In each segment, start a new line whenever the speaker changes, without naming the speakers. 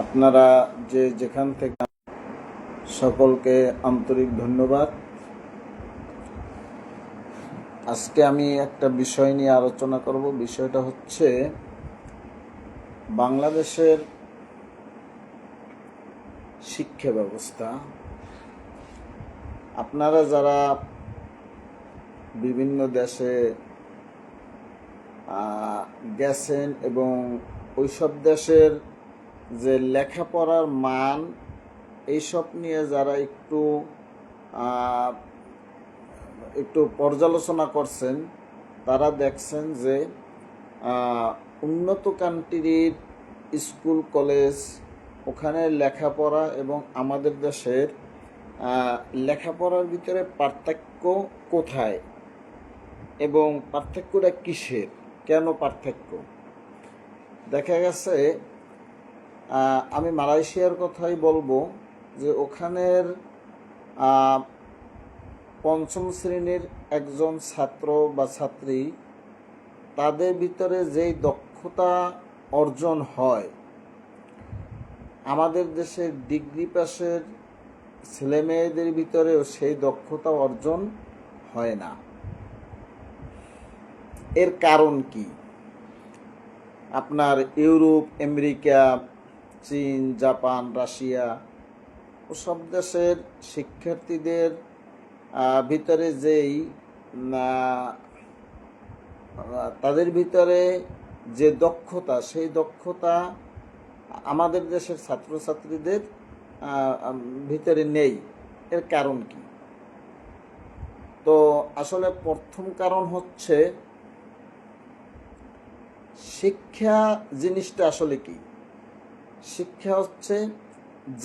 আপনারা যেখান থেকে সকলকে আন্তরিক ধন্যবাদ। আজকে আমি একটা বিষয় নিয়ে আলোচনা করব। বিষয়টা হচ্ছে বাংলাদেশের শিক্ষা ব্যবস্থা। আপনারা যারা বিভিন্ন দেশে গেছেন এবং ওইসব দেশের যে লেখাপড়ার মান এইসব নিয়ে যারা একটু পর্যালোচনা করছেন, তারা দেখছেন যে উন্নত কান্ট্রির স্কুল কলেজ, ওখানে লেখাপড়া এবং আমাদের দেশের লেখাপড়ার ভিতরে পার্থক্য কোথায় এবং পার্থক্যটা কিসের, কেন পার্থক্য? দেখা গেছে, আমি মালয়েশিয়ার কথাই বলবো যে ওখানের পঞ্চম শ্রেণীর একজন ছাত্র বা ছাত্রী, তাদের ভিতরে যেই দক্ষতা অর্জন হয় আমাদের দেশের ডিগ্রি পাশের ছেলেমেয়েদের ভিতরেও সেই দক্ষতা অর্জন হয় না। এর কারণ কি? আপনার ইউরোপ, আমেরিকা, চীন, জাপান, রাশিয়া ওসব দেশের শিক্ষার্থীদের ভিতরে তাদের ভিতরে যে দক্ষতা, সেই দক্ষতা আমাদের দেশের ছাত্রছাত্রীদের ভিতরে নেই। এর কারণ কি? তো আসলে প্রথম কারণ হচ্ছে শিক্ষা জিনিসটা আসলে কি? শিক্ষা হচ্ছে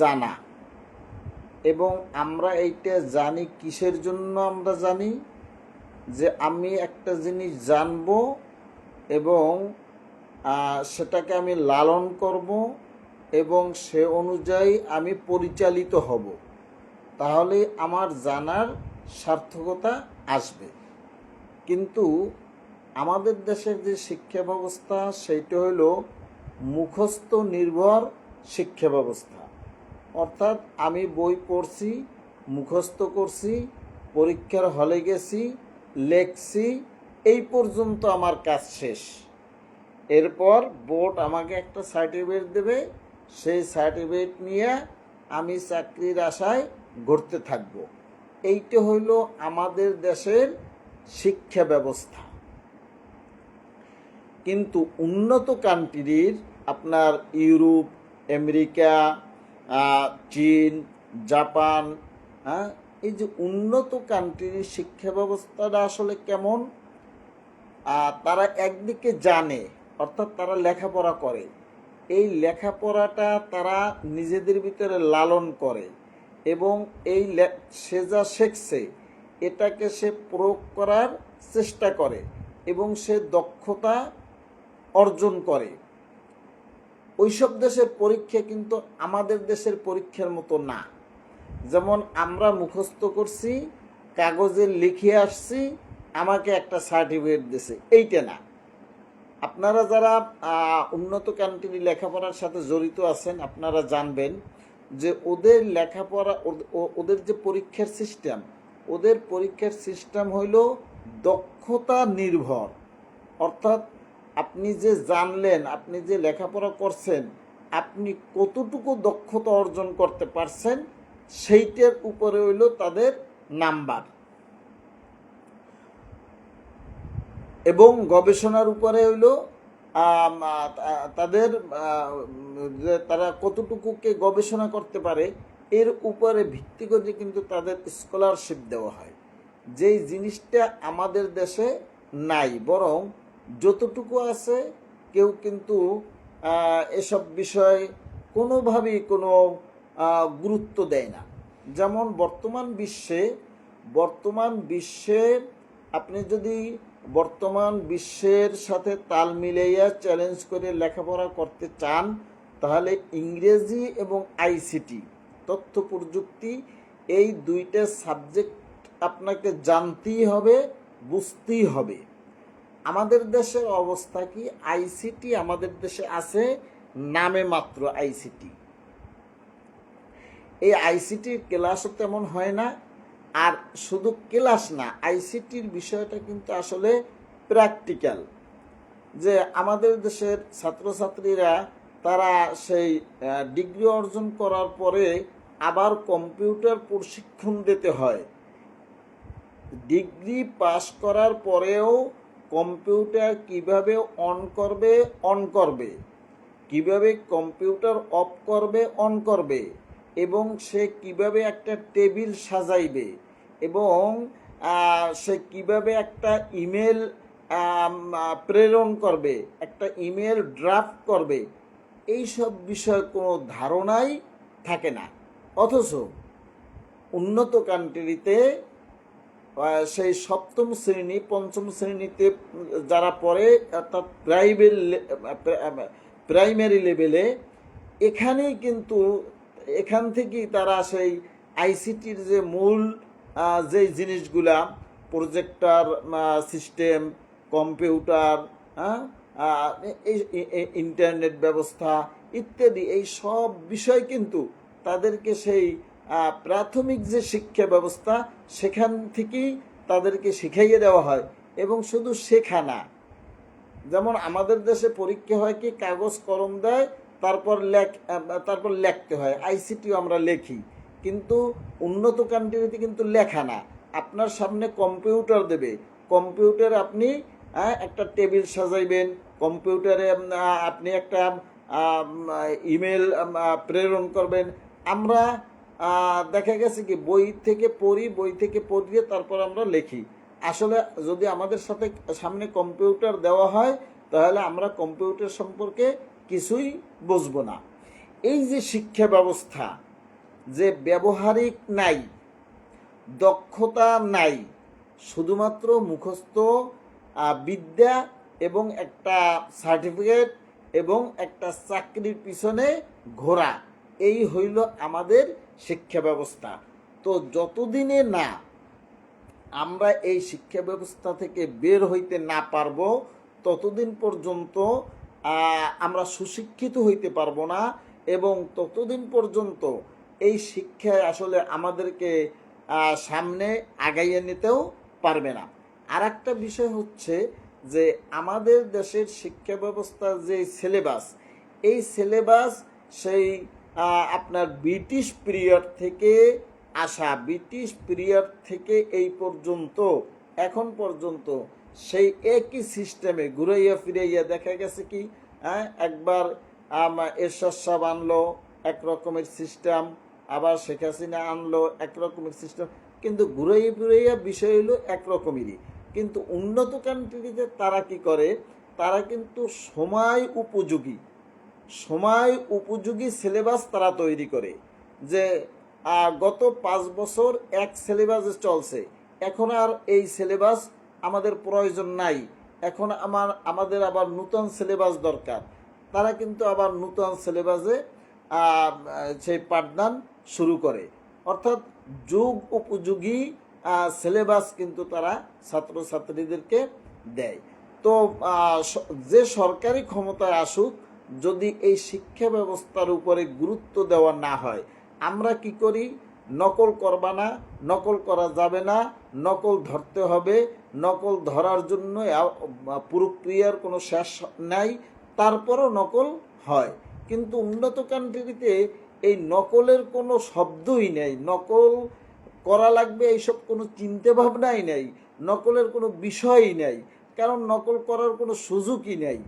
জানা, এবং আমরা এইটা জানি কিসের জন্য? আমরা জানি যে আমি একটা জিনিস জানবো এবং সেটাকে আমি লালন করব এবং সে অনুযায়ী আমি পরিচালিত হব, তাহলে আমার জানার সার্থকতা আসবে। কিন্তু আমাদের দেশের যে শিক্ষা ব্যবস্থা, সেইটা হলো মুখস্থ নির্ভর শিক্ষা ব্যবস্থা। অর্থাৎ আমি বই পড়ছি, মুখস্থ করছি, পরীক্ষার হলে গেছি, লেখছি, এই পর্যন্ত আমার কাজ শেষ। এরপর বোর্ড আমাকে একটা সার্টিফিকেট দেবে, সেই সার্টিফিকেট নিয়ে আমি চাকরির আশায় ঘুরতে থাকব। এইটা হইল আমাদের দেশের শিক্ষা ব্যবস্থা। কিন্তু উন্নত কান্ট্রির, আপনার ইউরোপ, আমেরিকা, চীন, জাপান, এই যে উন্নত কান্ট্রির শিক্ষা ব্যবস্থাটা আসলে কেমন? তারা একদিকে জানে, অর্থাৎ তারা লেখাপড়া করে, এই লেখাপড়াটা তারা নিজেদের ভিতরে লালন করে এবং এই সে যা শিখছে এটাকে সে প্রয়োগ করার চেষ্টা করে এবং সে দক্ষতা অর্জন করে। ওইসব দেশের পরীক্ষা কিন্তু আমাদের দেশের পরীক্ষার মতো না। যেমন আমরা মুখস্থ করছি, কাগজে লিখে আসছি, আমাকে একটা সার্টিফিকেট দিছে, এইটা না। আপনারা যারা উন্নত কান্ট্রি লেখাপড়ার সাথে জড়িত আছেন, আপনারা জানবেন যে ওদের লেখাপড়া, ওদের যে পরীক্ষার সিস্টেম, ওদের পরীক্ষার সিস্টেম হইল দক্ষতা নির্ভর। অর্থাৎ আপনি যে জানলেন, আপনি যে লেখাপড়া করছেন, আপনি কতটুকু দক্ষতা অর্জন করতে পারছেন, সেইটার উপরে হইল তাদের নাম্বার, এবং গবেষণার উপরে হইল তাদের তারা কতটুকুকে গবেষণা করতে পারে, এর উপরে ভিত্তি করে কিন্তু তাদের স্কলারশিপ দেওয়া হয়। যেই জিনিসটা আমাদের দেশে নাই, বরং যতটুকু আছে কেউ কিন্তু এসব বিষয় কোনোভাবেই কোনো গুরুত্ব দেয় না। যেমন বর্তমান বিশ্বে আপনি যদি বর্তমান বিশ্বের সাথে তাল মিলাইয়া চ্যালেঞ্জ করে লেখাপড়া করতে চান, তাহলে ইংরেজি এবং আইসিটি, তথ্য প্রযুক্তি, এই দুইটা সাবজেক্ট আপনাকে জানতেই হবে, বুঝতেই হবে। আমাদের দেশের অবস্থা কি? আইসিটি আমাদের দেশে আছে নামে মাত্র আইসিটি, এই আইসিটির ক্লাসও তেমন হয় না। আর শুধু ক্লাস না, আইসিটির বিষয়টা কিন্তু আসলে প্র্যাকটিক্যাল। যে আমাদের দেশের ছাত্রছাত্রীরা তারা সেই ডিগ্রি অর্জন করার পরে আবার কম্পিউটার প্রশিক্ষণ দিতে হয়। ডিগ্রি পাস করার পরেও কম্পিউটার কিভাবে অন করবে, কিভাবে কম্পিউটার অফ করবে, অন করবে, এবং সে কিভাবে একটা টেবিল সাজাইবে, এবং সে কিভাবে একটা ইমেল প্রেরণ করবে, একটা ইমেল ড্রাফট করবে, এই সব বিষয়ে কোনো ধারণাই থাকে না। অথচ উন্নত কান্ট্রিতে সেই সপ্তম শ্রেণী পঞ্চম শ্রেণীতে যারা পড়ে, অর্থাৎ প্রাইমারি লেভেলে, এখানেই কিন্তু এখান থেকেই তারা সেই আইসিটির যে মূল যে জিনিসগুলা, প্রজেক্টর সিস্টেম, কম্পিউটার, ইন্টারনেট ব্যবস্থা ইত্যাদি, এই সব বিষয় কিন্তু তাদেরকে সেই প্রাথমিক যে শিক্ষা ব্যবস্থা সেখান থেকেই তাদেরকে শিখাইয়ে দেওয়া হয়। এবং শুধু শেখা না, যেমন আমাদের দেশে পরীক্ষা হয় কি, কাগজ কলম দেয়, তারপর লিখতে হয়, আইসিটিও আমরা লেখি, কিন্তু উন্নত কান্ট্রিতে কিন্তু লেখা না, আপনার সামনে কম্পিউটার দেবে, কম্পিউটারে আপনি একটা টেবিল সাজাইবেন, কম্পিউটারে আপনি একটা ইমেল প্রেরণ করবেন। আমরা দেখা গেছে কি বই থেকে পড়িয়ে তারপর আমরা লিখি। আসলে যদি আমাদের সামনে কম্পিউটার দেওয়া হয় তাহলে আমরা কম্পিউটার সম্পর্কে কিছুই বুঝবো না। এই যে শিক্ষা ব্যবস্থা, যে ব্যবহারিক নাই, দক্ষতা নাই, শুধুমাত্র মুখস্থ বিদ্যা এবং একটা সার্টিফিকেট এবং একটা চাকরির পিছনে ঘোরা, এই হইল আমাদের শিক্ষা ব্যবস্থা। তো যতদিনে না আমরা এই শিক্ষা ব্যবস্থা থেকে বের হইতে না পারবো, ততদিন পর্যন্ত আমরা সুশিক্ষিত হইতে পারবো না, এবং ততদিন পর্যন্ত এই শিক্ষায় আসলে আমাদেরকে সামনে আগাইয়ে নিতেও পারবে না। আর একটা বিষয় হচ্ছে যে আমাদের দেশের শিক্ষা ব্যবস্থার যে সিলেবাস, এই সিলেবাস সেই আপনার ব্রিটিশ পিরিয়ড থেকে এই পর্যন্ত, এখন পর্যন্ত সেই একই সিস্টেমে ঘুরাইয়া ফিরাইয়া দেখা গেছে কি, একবার এরশাদ সাহেব আনলো এক রকমের সিস্টেম, আবার শেখ হাসিনা আনলো এক রকমের সিস্টেম, কিন্তু ঘুরাইয়া ফিরাইয়া বিষয় হলো একরকমেরই। কিন্তু উন্নত কান্ট্রিতে তারা কি করে, তারা কিন্তু সময় উপযোগী সিলেবাস তারা তৈরি করে। যে গত 5 বছর এক সিলেবাসে চলছে, এখন আর এই সিলেবাস আমাদের প্রয়োজন নাই, এখন আমাদের আবার নতুন সিলেবাস দরকার। তারা কিন্তু আবার নতুন সিলেবাসে সেই পাঠদান শুরু করে, অর্থাৎ যুগ উপযোগী সিলেবাস কিন্তু তারা ছাত্রছাত্রীদেরকে দেয়। তো যে সরকারি ক্ষমতায় আসুক, যদি এই শিক্ষা ব্যবস্থার উপরে গুরুত্ব দেওয়া না হয়, আমরা কি করি, নকল করবা না, নকল করা যাবে না, নকল ধরতে হবে, নকল ধরার জন্য প্রক্রিয়ার কোনো শেষ নাই, তারপরও নকল হয়। কিন্তু উন্নত কান্ট্রিতে এই নকলের কোনো শব্দই নেই, নকল করা লাগবে এইসব কোনো চিন্তা ভাবনাই নেই, নকলের কোনো বিষয়ই নেই, কারণ নকল করার কোনো সুযোগই নেই।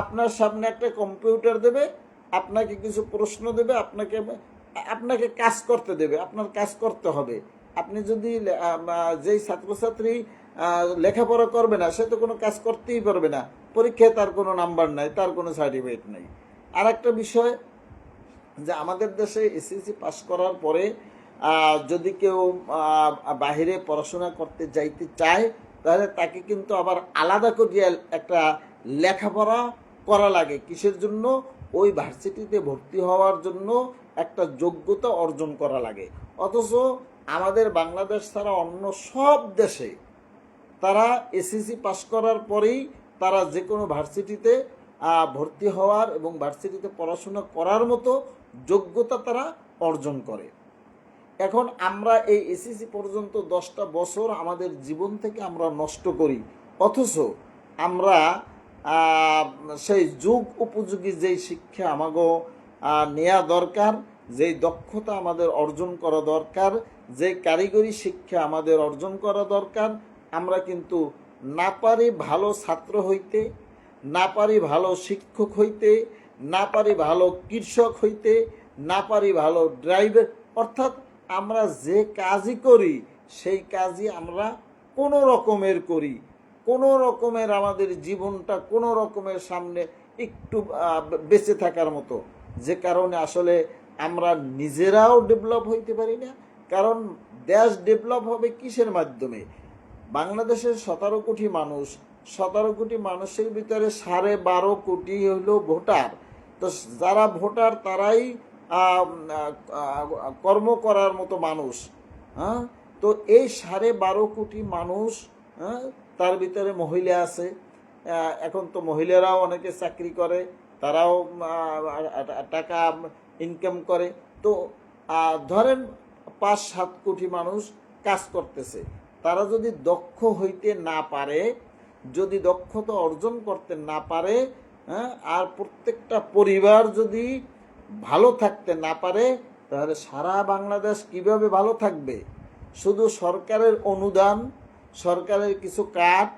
আপনার সামনে একটা কম্পিউটার দেবে, আপনাকে কিছু প্রশ্ন দেবে, আপনাকে কাজ করতে দেবে, আপনার কাজ করতে হবে। আপনি যদি যেই ছাত্রছাত্রী লেখাপড়া করবে না, সে তো কোনো কাজ করতেই পারবে না, পরীক্ষায় তার কোনো নাম্বার নাই, তার কোনো সার্টিফিকেট নাই। আর একটা বিষয়, যে আমাদের দেশে এসএসসি পাস করার পরে যদি কেউ বাহিরে পড়াশোনা করতে যাইতে চায়, তাহলে তাকে কিন্তু আবার আলাদা করে একটা লেখাপড়া করা লাগে। কিসের জন্য? ওই ভার্সিটিতে ভর্তি হওয়ার জন্য একটা যোগ্যতা অর্জন করা লাগে। অথচ আমাদের বাংলাদেশ ছাড়া অন্য সব দেশে তারা এসএসসি পাস করার পরেই তারা যে কোনো ভার্সিটিতে ভর্তি হওয়ার এবং ভার্সিটিতে পড়াশোনা করার মতো যোগ্যতা তারা অর্জন করে। এখন আমরা এই এসএসসি পর্যন্ত 10টা বছর আমাদের জীবন থেকে আমরা নষ্ট করি, অথচ আমরা সেই যুগ উপযোগী যেই শিক্ষা আমাগো নেওয়া দরকার, যেই দক্ষতা আমাদের অর্জন করা দরকার, যেই কারিগরি শিক্ষা আমাদের অর্জন করা দরকার, আমরা কিন্তু না পারি ভালো ছাত্র হইতে, না পারি ভালো শিক্ষক হইতে, না পারি ভালো কৃষক হইতে, না পারি ভালো ড্রাইভার। অর্থাৎ আমরা যে কাজই করি সেই কাজই আমরা কোনো রকমের করি, কোনো রকমের আমাদের জীবনটা কোনো রকমের সামনে একটু বেঁচে থাকার মতো, যে কারণে আসলে আমরা নিজেরাও ডেভেলপ হইতে পারি না। কারণ দেশ ডেভেলপ হবে কিসের মাধ্যমে? বাংলাদেশের 17 কোটি মানুষ, 17 কোটি মানুষের ভিতরে 12.5 কোটি হলো ভোটার। তো যারা ভোটার তারাই কর্ম করার মতো মানুষ। হ্যাঁ, তো এই 12.5 কোটি মানুষ, তার ভিতরে মহিলা আছে। এখন তো মহিলারাও অনেকে চাকরি করে, তারাও টাকা ইনকাম করে। তো ধরেন 5-7 কোটি মানুষ কাজ করতেছে। তারা যদি দক্ষ হইতে না পারে, যদি দক্ষতা অর্জন করতে না পারে, আর প্রত্যেকটা পরিবার যদি ভালো থাকতে না পারে, তাহলে সারা বাংলাদেশ কিভাবে ভালো থাকবে? শুধু সরকারের অনুদান, সরকারের কিছু কাট,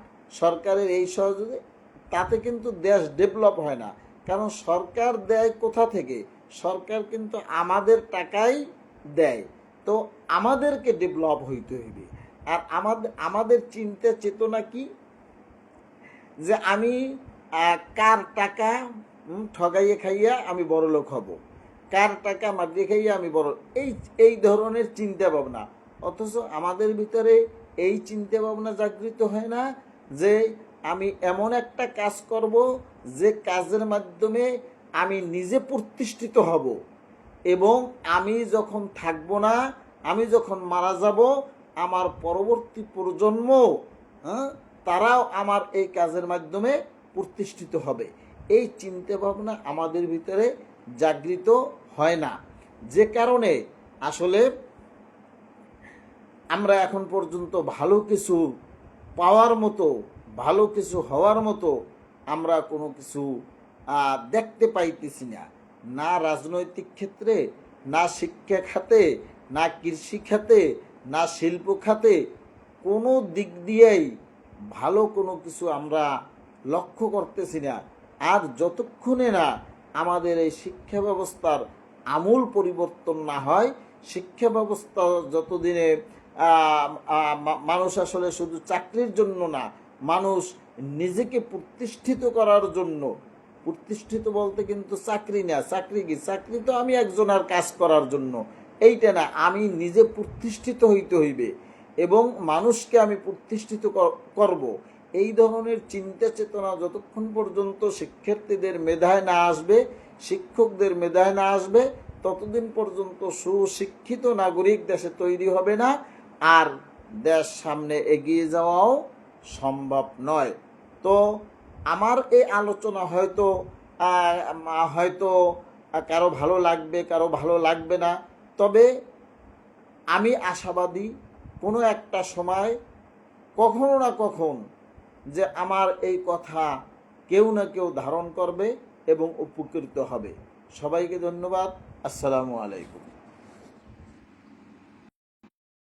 সরকারের এই সহযোগিতা, তাতে কিন্তু দেশ ডেভেলপ হয় না। কারণ সরকার দেয় কোথা থেকে? সরকার কিন্তু আমাদের টাকাই দেয়। তো আমাদেরকে ডেভেলপ হইতে হইবে। আর আমাদের চিন্তা চেতনা কি? যে আমি কার টাকা ঠগাইয়ে খাইয়া আমি বড় লোক হব, কার টাকা মারিয়ে খাইয়া আমি বড়, এই ধরনের চিন্তা ভাবনা। অথচ আমাদের ভিতরে এই চিন্তা ভাবনা জাগৃত হয় না যে আমি এমন একটা কাজ করব যে কাজের মাধ্যমে আমি নিজে প্রতিষ্ঠিত হব, এবং আমি যখন থাকব না, আমি যখন মারা যাব, আমার পরবর্তী প্রজন্ম, তারাও আমার এই কাজের মাধ্যমে প্রতিষ্ঠিত হবে। এই চিন্তা ভাবনা আমাদের ভিতরে জাগৃত হয় না, যে কারণে আসলে আমরা এখন পর্যন্ত ভালো কিছু পাওয়ার মতো, ভালো কিছু হওয়ার মতো আমরা কোনো কিছু দেখতে পাইতেছি না। না রাজনৈতিক ক্ষেত্রে, না শিক্ষা খাতে, না কৃষি খাতে, না শিল্প খাতে, কোনো দিক দিয়েই ভালো কোনো কিছু আমরা লক্ষ্য করতেছি না। আর যতক্ষণে না আমাদের এই শিক্ষা ব্যবস্থার আমূল পরিবর্তন না হয়, শিক্ষা ব্যবস্থা যতদিনে মানুষ আসলে শুধু চাকরির জন্য না, মানুষ নিজেকে প্রতিষ্ঠিত করার জন্য, প্রতিষ্ঠিত বলতে কিন্তু চাকরি না, চাকরি কি? চাকরি তো আমি একজনের কাজ করার জন্য, এইটা না, আমি নিজে প্রতিষ্ঠিত হইতে হইবে এবং মানুষকে আমি প্রতিষ্ঠিত করব। এই ধরনের চিন্তা চেতনা যতক্ষণ পর্যন্ত শিক্ষার্থীদের মেধায় না আসবে, শিক্ষকদের মেধায় না আসবে, ততদিন পর্যন্ত সুশিক্ষিত নাগরিক দেশে তৈরি হবে না, আর দেশ সামনে এগিয়ে যাওয়াও সম্ভব নয়। তো আমার এই আলোচনা হয়তো কারো ভালো লাগবে, কারো ভালো লাগবে না, তবে আমি আশাবাদী কোনো একটা সময় কখনো না কখন যে আমার এই কথা কেউ না কেউ ধারণ করবে এবং উপকৃত হবে। সবাইকে ধন্যবাদ। আসসালামু আলাইকুম।